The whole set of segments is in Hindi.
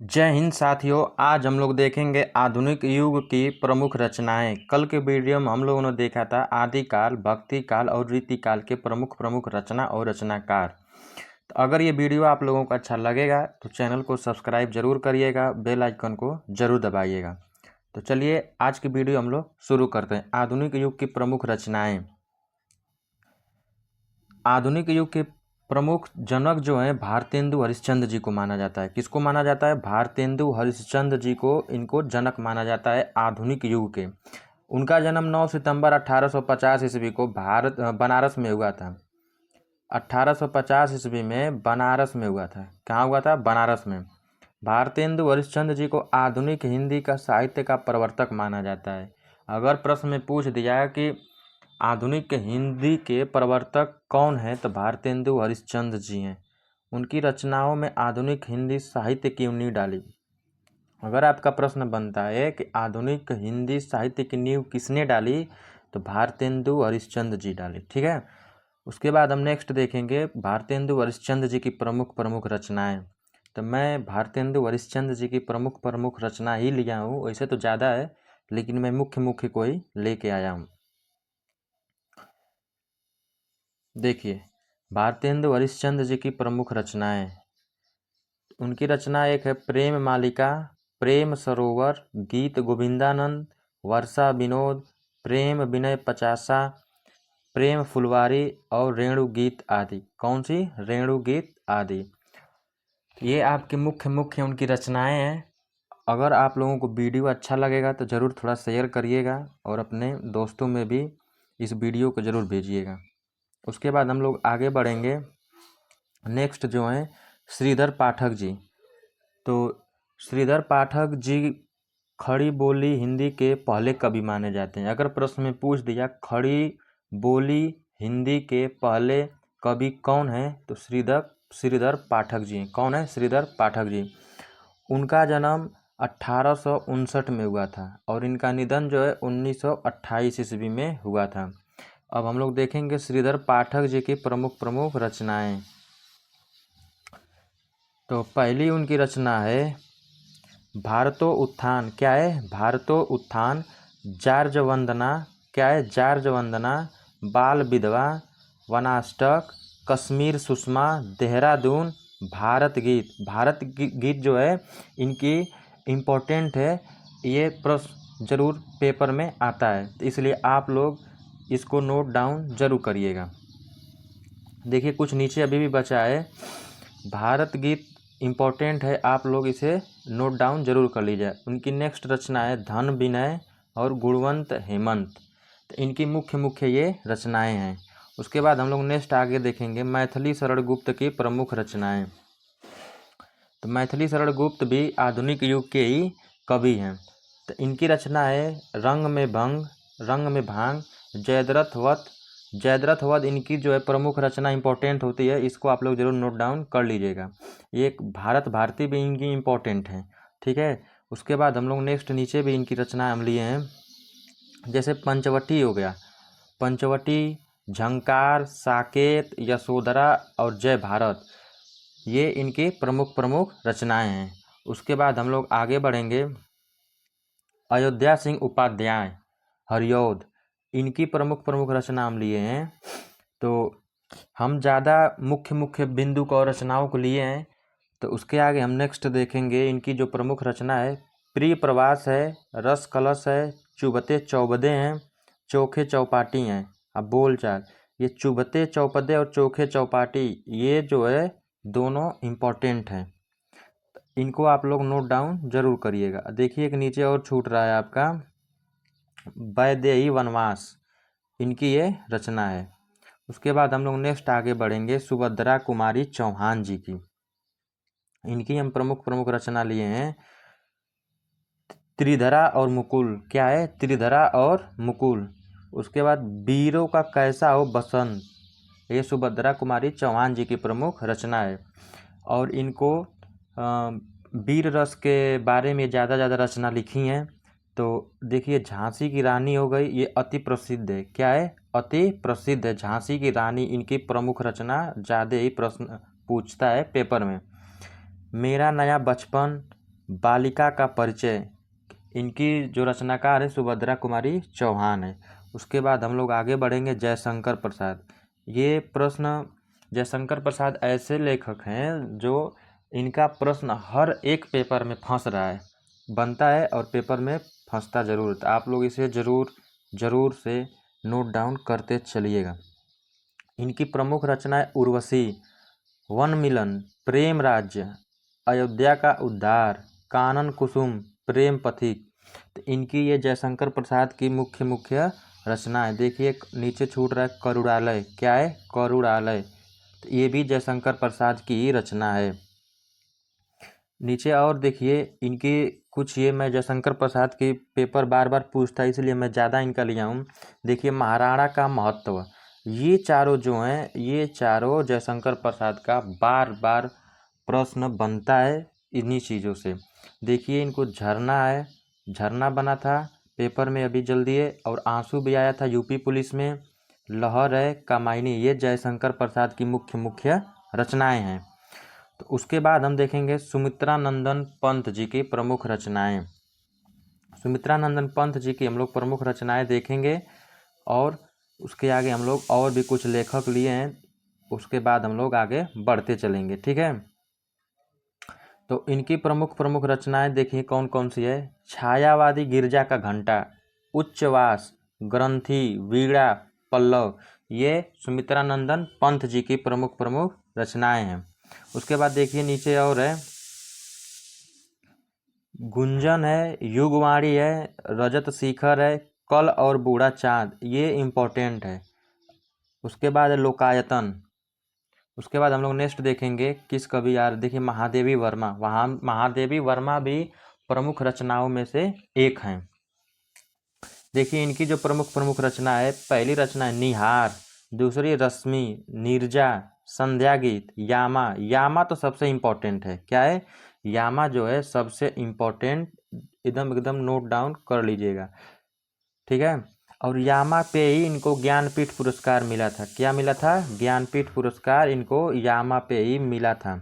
जय हिंद साथियों। आज हम लोग देखेंगे आधुनिक युग की प्रमुख रचनाएं। कल के वीडियो में हम लोगों ने देखा था आदिकाल, भक्ति काल और रीति काल के प्रमुख रचना और रचनाकार। तो अगर ये वीडियो आप लोगों को अच्छा लगेगा तो चैनल को सब्सक्राइब जरूर करिएगा, बेल आइकन को जरूर दबाइएगा। तो चलिए आज की वीडियो हम लोग शुरू करते हैं। आधुनिक युग की प्रमुख रचनाएं। आधुनिक युग के प्रमुख जनक जो हैं भारतेंदु हरिश्चंद्र जी को माना जाता है। किसको माना जाता है? भारतेंदु हरिश्चंद्र जी को इनको जनक माना जाता है आधुनिक युग के। उनका जन्म 9 सितंबर 1850 ईस्वी को बनारस में हुआ था। 1850 ईस्वी में बनारस में हुआ था। कहाँ हुआ था? बनारस में। भारतेंदु हरिश्चंद्र जी को आधुनिक हिंदी का साहित्य का प्रवर्तक माना जाता है। अगर प्रश्न में पूछ दिया कि आधुनिक हिंदी के प्रवर्तक कौन है तो भारतेंदु हरिश्चंद्र जी हैं। उनकी रचनाओं में आधुनिक हिंदी साहित्य की नींव डाली। अगर आपका प्रश्न बनता है कि आधुनिक हिंदी साहित्य की नींव किसने डाली तो भारतेंदु हरिश्चंद्र जी डाली। ठीक है। उसके बाद हम नेक्स्ट देखेंगे भारतेंदु हरिश्चंद्र जी की प्रमुख रचनाएं। तो मैं भारतेंदु हरिश्चंद्र जी की प्रमुख रचना ही लिया हूँ। वैसे तो ज़्यादा है लेकिन मैं मुख्य को ही लेके आया हूँ। देखिए भारतेंदु हरिश्चंद्र जी की प्रमुख रचनाएं। उनकी रचना एक है प्रेम मालिका, प्रेम सरोवर, गीत गोविंदानंद, वर्षा विनोद, प्रेम विनय पचासा, प्रेम फुलवारी और रेणु गीत आदि। कौन सी? रेणु गीत आदि। ये आपकी मुख्य उनकी रचनाएं हैं। अगर आप लोगों को वीडियो अच्छा लगेगा तो ज़रूर थोड़ा शेयर करिएगा और अपने दोस्तों में भी इस वीडियो को ज़रूर भेजिएगा। उसके बाद हम लोग आगे बढ़ेंगे। नेक्स्ट जो हैं श्रीधर पाठक जी। तो श्रीधर पाठक जी खड़ी बोली हिंदी के पहले कवि माने जाते हैं। अगर प्रश्न में पूछ दिया खड़ी बोली हिंदी के पहले कवि कौन है तो श्रीधर पाठक जी। कौन है? श्रीधर पाठक जी। उनका जन्म 1859 में हुआ था और इनका निधन जो है 1928 ईस्वी में हुआ था। अब हम लोग देखेंगे श्रीधर पाठक जी की प्रमुख रचनाएं। तो पहली उनकी रचना है भारतो उत्थान। क्या है? भारतो उत्थान। जार्ज वंदना। क्या है? जार्ज वंदना। बाल विधवा, वनाष्टक, कश्मीर सुषमा, देहरादून, भारत गीत। भारत गीत जो है इनकी इम्पोर्टेंट है। ये प्रश्न जरूर पेपर में आता है तो इसलिए आप लोग इसको नोट डाउन जरूर करिएगा। देखिए कुछ नीचे अभी भी बचा है। भारत गीत इम्पोर्टेंट है, आप लोग इसे नोट डाउन जरूर कर लीजिए। उनकी नेक्स्ट रचना है धन विनय और गुणवंत हेमंत। तो इनकी मुख्य ये रचनाएं हैं। उसके बाद हम लोग नेक्स्ट आगे देखेंगे मैथिली शरण गुप्त की प्रमुख रचनाएं। तो मैथिली शरण गुप्त भी आधुनिक युग के ही कवि हैं। तो इनकी रचना है रंग में भंग, रंग में भांग, जयद्रथ वध इनकी जो है प्रमुख रचना इंपॉर्टेंट होती है। इसको आप लोग जरूर नोट डाउन कर लीजिएगा। ये भारत भारती भी इनकी इम्पोर्टेंट है। ठीक है। उसके बाद हम लोग नेक्स्ट नीचे भी इनकी रचना हम लिए हैं। जैसे पंचवटी हो गया, पंचवटी, झंकार, साकेत, यशोधरा और जय भारत, ये इनकी प्रमुख रचनाएं हैं। उसके बाद हम लोग आगे बढ़ेंगे अयोध्या सिंह उपाध्याय, हरिऔध, इनकी प्रमुख रचना हम लिए हैं। तो हम ज़्यादा मुख्य बिंदु को और रचनाओं को लिए हैं। तो उसके आगे हम नेक्स्ट देखेंगे इनकी जो प्रमुख रचना है प्रिय प्रवास है, रस कलश है, चुभते चौबदे हैं, चोखे चौपाटी हैं। अब बोलचाल, ये चुभते चौपदे और चोखे चौपाटी ये जो है दोनों इम्पोर्टेंट हैं। इनको आप लोग नोट डाउन जरूर करिएगा। देखिए एक नीचे और छूट रहा है आपका वैदेही वनवास, इनकी ये रचना है। उसके बाद हम लोग नेक्स्ट आगे बढ़ेंगे सुभद्रा कुमारी चौहान जी की। इनकी हम प्रमुख रचना लिए हैं त्रिधरा और मुकुल। क्या है? त्रिधरा और मुकुल। उसके बाद वीरों का कैसा हो बसंत, ये सुभद्रा कुमारी चौहान जी की प्रमुख रचना है। और इनको वीर रस के बारे में ज़्यादा रचना लिखी हैं। तो देखिए झांसी की रानी हो गई, ये अति प्रसिद्ध है। क्या है? अति प्रसिद्ध है झांसी की रानी। इनकी प्रमुख रचना ज़्यादा ही प्रश्न पूछता है पेपर में। मेरा नया बचपन, बालिका का परिचय, इनकी जो रचनाकार है सुभद्रा कुमारी चौहान है। उसके बाद हम लोग आगे बढ़ेंगे जयशंकर प्रसाद। ये प्रश्न, जयशंकर प्रसाद ऐसे लेखक हैं जो इनका प्रश्न हर एक पेपर में फंस रहा है, बनता है और पेपर में फंसता जरूर। तो आप लोग इसे जरूर से नोट डाउन करते चलिएगा। इनकी प्रमुख रचनाएं उर्वशी, वन मिलन, प्रेम राज्य, अयोध्या का उद्धार, कानन कुसुम, प्रेम पथिक। तो इनकी ये जयशंकर प्रसाद की मुख्य रचनाएं। देखिए नीचे छूट रहा है करुणालय, क्या है करुणालय, तो ये भी जयशंकर प्रसाद की ही रचना है। नीचे और देखिए इनकी कुछ, ये मैं जयशंकर प्रसाद की पेपर बार बार पूछता है इसलिए मैं ज़्यादा इनका लिया हूँ। देखिए महाराणा का महत्व, ये चारों जो हैं ये चारों जयशंकर प्रसाद का बार बार प्रश्न बनता है इन्हीं चीज़ों से। देखिए इनको झरना है, झरना बना था पेपर में अभी जल्दी है, और आंसू भी आया था यूपी पुलिस में। लहर है, कामायनी, ये जयशंकर प्रसाद की मुख्य रचनाएं हैं। तो उसके बाद हम देखेंगे सुमित्रा नंदन पंत जी की प्रमुख रचनाएं। सुमित्रा नंदन पंत जी की हम लोग प्रमुख रचनाएं देखेंगे, और उसके आगे हम लोग और भी कुछ लेखक लिए हैं, उसके बाद हम लोग आगे बढ़ते चलेंगे, ठीक है। तो इनकी प्रमुख रचनाएं देखिए कौन कौन सी है। छायावादी गिरजा का घंटा, उच्चवास, ग्रंथि, वीणा, पल्लव, ये सुमित्रा नंदन पंत जी की प्रमुख रचनाएं हैं। उसके बाद देखिए नीचे और है गुंजन है, युगवाणी है, रजत शिखर है, कल और बूढ़ा चांद, ये इम्पोर्टेंट है। उसके बाद है लोकायतन। उसके बाद हम लोग नेक्स्ट देखेंगे किस कवि यार, देखिए महादेवी वर्मा, वहाँ महादेवी वर्मा भी प्रमुख रचनाओं में से एक हैं। देखिए इनकी जो प्रमुख रचना है, पहली रचना है निहार, दूसरी रश्मि, नीरजा, संध्या गीत, यामा। यामा तो सबसे इम्पोर्टेंट है, क्या है यामा जो है सबसे इम्पोर्टेंट, एकदम नोट डाउन कर लीजिएगा, ठीक है। और यामा पे ही इनको ज्ञानपीठ पुरस्कार मिला था, क्या मिला था, ज्ञानपीठ पुरस्कार इनको यामा पे ही मिला था।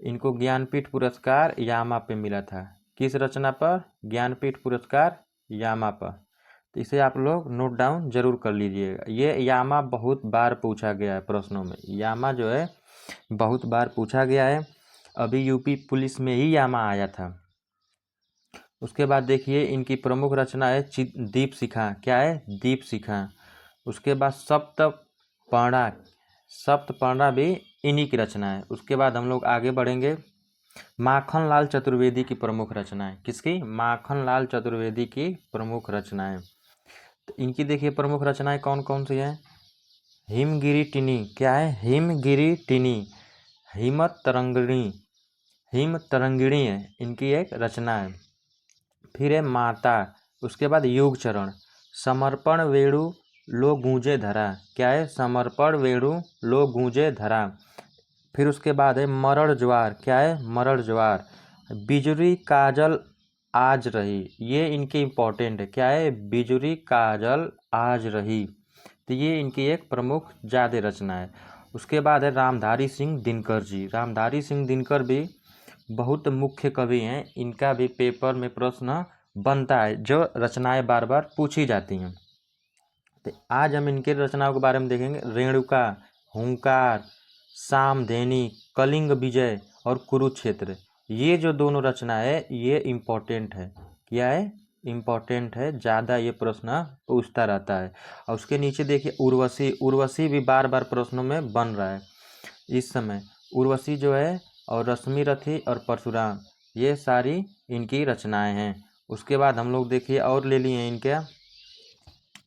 इनको ज्ञानपीठ पुरस्कार यामा पे मिला था, किस रचना पर, ज्ञानपीठ पुरस्कार यामा पर। तो इसे आप लोग नोट डाउन जरूर कर लीजिएगा। ये यामा बहुत बार पूछा गया है प्रश्नों में, यामा जो है बहुत बार पूछा गया है, अभी यूपी पुलिस में ही यामा आया था। उसके बाद देखिए इनकी प्रमुख रचना है दीप शिखा, क्या है दीप शिखा। उसके बाद सप्तपर्णा भी इन्हीं की रचना है। उसके बाद हम लोग आगे बढ़ेंगे, माखन लाल चतुर्वेदी की प्रमुख रचनाएं, किसकी, माखन लाल चतुर्वेदी की प्रमुख रचनाएं। तो इनकी देखिए प्रमुख रचनाएं कौन कौन सी हैं। हिमगिरी टिनी, क्या है हिमगिरी टिनी, हिम तरंगिणी है इनकी एक रचना है। फिर है माता, उसके बाद युग चरण, समर्पण वेणु लो गूंजे धरा, क्या है समर्पण वेणु लो गूंजे धरा। फिर उसके बाद है मरण ज्वार, क्या है मरण ज्वार, बिजुरी काजल आज रही, ये इनकी इम्पोर्टेंट है, क्या है बिजुरी काजल आज रही। तो ये इनकी एक प्रमुख ज़्यादा रचना है। उसके बाद है रामधारी सिंह दिनकर जी, रामधारी सिंह दिनकर भी बहुत मुख्य कवि हैं, इनका भी पेपर में प्रश्न बनता है, जो रचनाएं बार बार पूछी जाती हैं। तो आज हम इनके रचनाओं के बारे में देखेंगे, रेणुका, हुंकार, सामधेनी, कलिंग विजय और कुरुक्षेत्र। ये जो दोनों रचना है ये इम्पोर्टेंट है, क्या है इम्पोर्टेंट है, ज़्यादा ये प्रश्न पूछता रहता है। और उसके नीचे देखिए उर्वशी, उर्वशी भी बार बार प्रश्नों में बन रहा है इस समय। उर्वशी जो है और रश्मि रथी और परशुराम, ये सारी इनकी रचनाएं हैं। उसके बाद हम लोग देखिए और ले लिए हैं इनके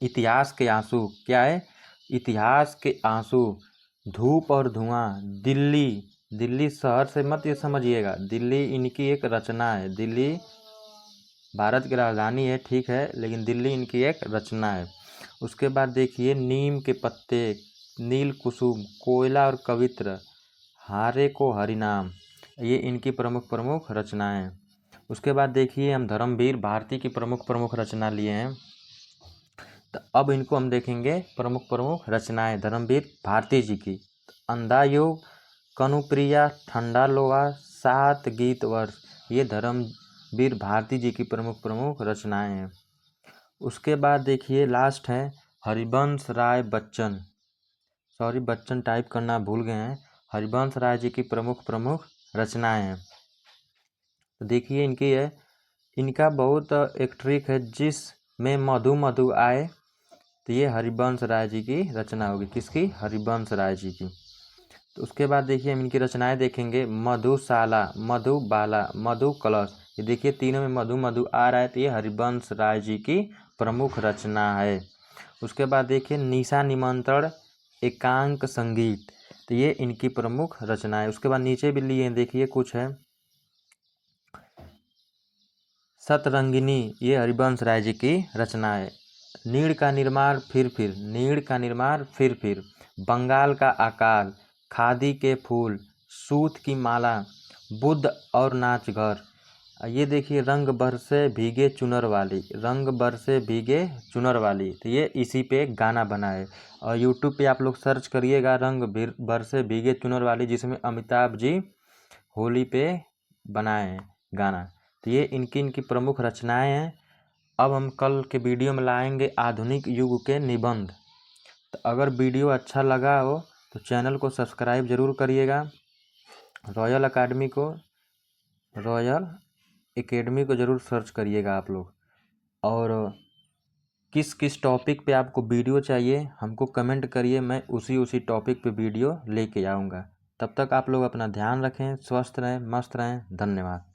इतिहास के आंसू, क्या है इतिहास के आंसू, धूप और धुआं, दिल्ली शहर से मत ये समझिएगा, दिल्ली इनकी एक रचना है, दिल्ली भारत की राजधानी है ठीक है, लेकिन दिल्ली इनकी एक रचना है। उसके बाद देखिए नीम के पत्ते, नील कुसुम, कोयला और कवित्र, हारे को हरिनाम, ये इनकी प्रमुख रचनाएं हैं। उसके बाद देखिए हम धर्मवीर भारती की प्रमुख रचना लिए हैं। तो अब इनको हम देखेंगे प्रमुख रचनाएं धर्मवीर भारती जी की। अंधा योग, कनुप्रिया, ठंडा लोहा, सात गीत वर्ष, ये वीर भारती जी की प्रमुख प्रमुख रचनाएं हैं। उसके बाद देखिए लास्ट है हरिवंश राय बच्चन, सॉरी बच्चन टाइप करना भूल गए हैं, हरिवंश राय जी की प्रमुख प्रमुख रचनाएं हैं। तो देखिए इनकी है, इनका बहुत एक ट्रिक है, जिस में मधु मधु आए, तो ये हरिवंश राय जी की रचना होगी, किसकी, हरिवंश राय जी की। तो उसके बाद देखिए हम इनकी रचनाएं देखेंगे, मधुशाला, मधुबाला, मधु कलश, ये देखिए तीनों में मधु मधु आ रहा है, तो ये हरिवंश राय जी की प्रमुख रचना है। उसके बाद देखिए निशा निमंत्रण एकांक संगीत, तो ये इनकी प्रमुख रचना है। उसके बाद नीचे भी लिए देखिए कुछ है, सतरंगिनी, ये हरिवंश राय जी की रचना है। नीड़ का निर्माण फिर, नीड़ का निर्माण फिर, बंगाल का आकार, खादी के फूल, सूत की माला, बुद्ध और नाच घर, ये देखिए रंग बरसे भीगे चुनर वाली, रंग बरसे भीगे चुनर वाली, तो ये इसी पे गाना बना है। और यूट्यूब पे आप लोग सर्च करिएगा रंग बरसे भीगे चुनर वाली, जिसमें अमिताभ जी होली पे बनाए हैं गाना। तो ये इनकी प्रमुख रचनाएं हैं। अब हम कल के वीडियो में लाएंगे आधुनिक युग के निबंध। तो अगर वीडियो अच्छा लगा हो तो चैनल को सब्सक्राइब जरूर करिएगा, रॉयल एकेडमी को ज़रूर सर्च करिएगा आप लोग। और किस किस टॉपिक पे आपको वीडियो चाहिए हमको कमेंट करिए, मैं उसी टॉपिक पे वीडियो लेके आऊँगा। तब तक आप लोग अपना ध्यान रखें, स्वस्थ रहें, मस्त रहें। धन्यवाद।